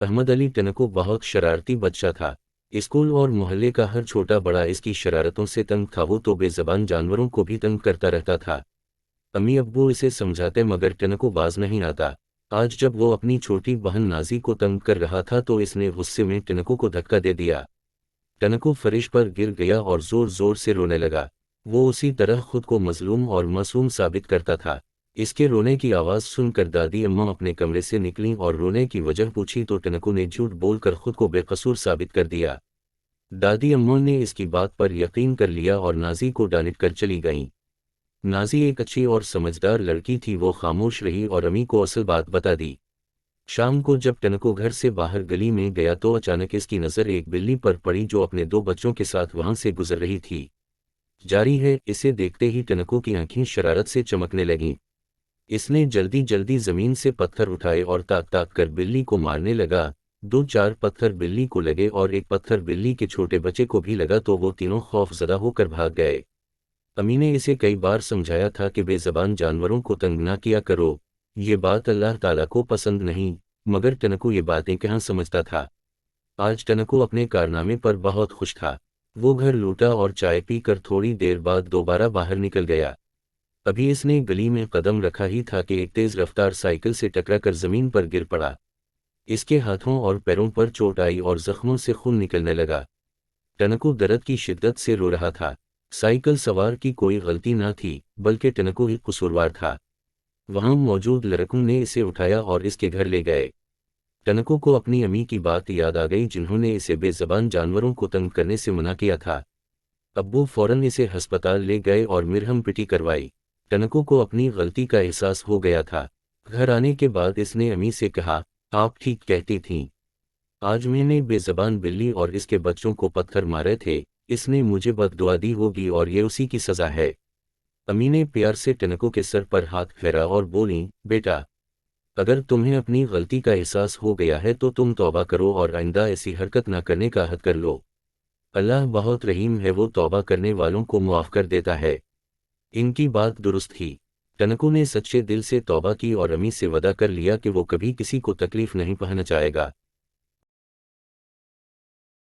احمد علی ٹنکو بہت شرارتی بچہ تھا۔ اسکول اور محلے کا ہر چھوٹا بڑا اس کی شرارتوں سے تنگ تھا، وہ تو بے زبان جانوروں کو بھی تنگ کرتا رہتا تھا۔ امی ابو اسے سمجھاتے مگر ٹنکو باز نہیں آتا۔ آج جب وہ اپنی چھوٹی بہن نازی کو تنگ کر رہا تھا تو اس نے غصے میں ٹنکو کو دھکا دے دیا۔ ٹنکو فرش پر گر گیا اور زور زور سے رونے لگا۔ وہ اسی طرح خود کو مظلوم اور معصوم ثابت کرتا تھا۔ اس کے رونے کی آواز سن کر دادی اماں اپنے کمرے سے نکلیں اور رونے کی وجہ پوچھی تو ٹنکو نے جھوٹ بول کر خود کو بے قصور ثابت کر دیا۔ دادی اماں نے اس کی بات پر یقین کر لیا اور نازی کو ڈانٹ کر چلی گئیں۔ نازی ایک اچھی اور سمجھدار لڑکی تھی، وہ خاموش رہی اور امی کو اصل بات بتا دی۔ شام کو جب ٹنکو گھر سے باہر گلی میں گیا تو اچانک اس کی نظر ایک بلی پر پڑی جو اپنے 2 بچوں کے ساتھ وہاں سے گزر رہی تھی۔ جاری ہے، اسے دیکھتے ہی ٹنکو کی آنکھیں شرارت سے چمکنے لگیں۔ اس نے جلدی جلدی زمین سے پتھر اٹھائے اور تاک تاک کر بلی کو مارنے لگا۔ 2-4 پتھر بلی کو لگے اور ایک پتھر بلی کے چھوٹے بچے کو بھی لگا تو وہ تینوں خوف زدہ ہو کر بھاگ گئے۔ امی نے اسے کئی بار سمجھایا تھا کہ بے زبان جانوروں کو تنگ نہ کیا کرو، یہ بات اللہ تعالیٰ کو پسند نہیں، مگر ٹنکو یہ باتیں کہاں سمجھتا تھا۔ آج ٹنکو اپنے کارنامے پر بہت خوش تھا۔ وہ گھر لوٹا اور چائے پی کر تھوڑی دیر بعد دوبارہ باہر نکل گیا۔ ابھی اس نے گلی میں قدم رکھا ہی تھا کہ ایک تیز رفتار سائیکل سے ٹکرا کر زمین پر گر پڑا۔ اس کے ہاتھوں اور پیروں پر چوٹ آئی اور زخموں سے خون نکلنے لگا۔ ٹنکو درد کی شدت سے رو رہا تھا۔ سائیکل سوار کی کوئی غلطی نہ تھی، بلکہ ٹنکو ہی قصوروار تھا۔ وہاں موجود لڑکوں نے اسے اٹھایا اور اس کے گھر لے گئے۔ ٹنکو کو اپنی امی کی بات یاد آ گئی جنہوں نے اسے بے زبان جانوروں کو تنگ کرنے سے منع کیا تھا۔ ابو فوراً اسے ہسپتال لے گئے اور مرہم پٹی کروائی۔ ٹنکو کو اپنی غلطی کا احساس ہو گیا تھا۔ گھر آنے کے بعد اس نے امی سے کہا، آپ ٹھیک کہتی تھیں، آج میں نے بے زبان بلی اور اس کے بچوں کو پتھر مارے تھے، اس نے مجھے بد دعا دی ہوگی اور یہ اسی کی سزا ہے۔ امی نے پیار سے ٹنکو کے سر پر ہاتھ پھیرا اور بولیں، بیٹا، اگر تمہیں اپنی غلطی کا احساس ہو گیا ہے تو تم توبہ کرو اور آئندہ ایسی حرکت نہ کرنے کا عہد کر لو۔ اللہ بہت رحیم ہے، وہ توبہ کرنے والوں کو معاف کر دیتا ہے۔ ان کی بات درست تھی۔ ٹنکو نے سچے دل سے توبہ کی اور امی سے وعدہ کر لیا کہ وہ کبھی کسی کو تکلیف نہیں پہنچائے گا۔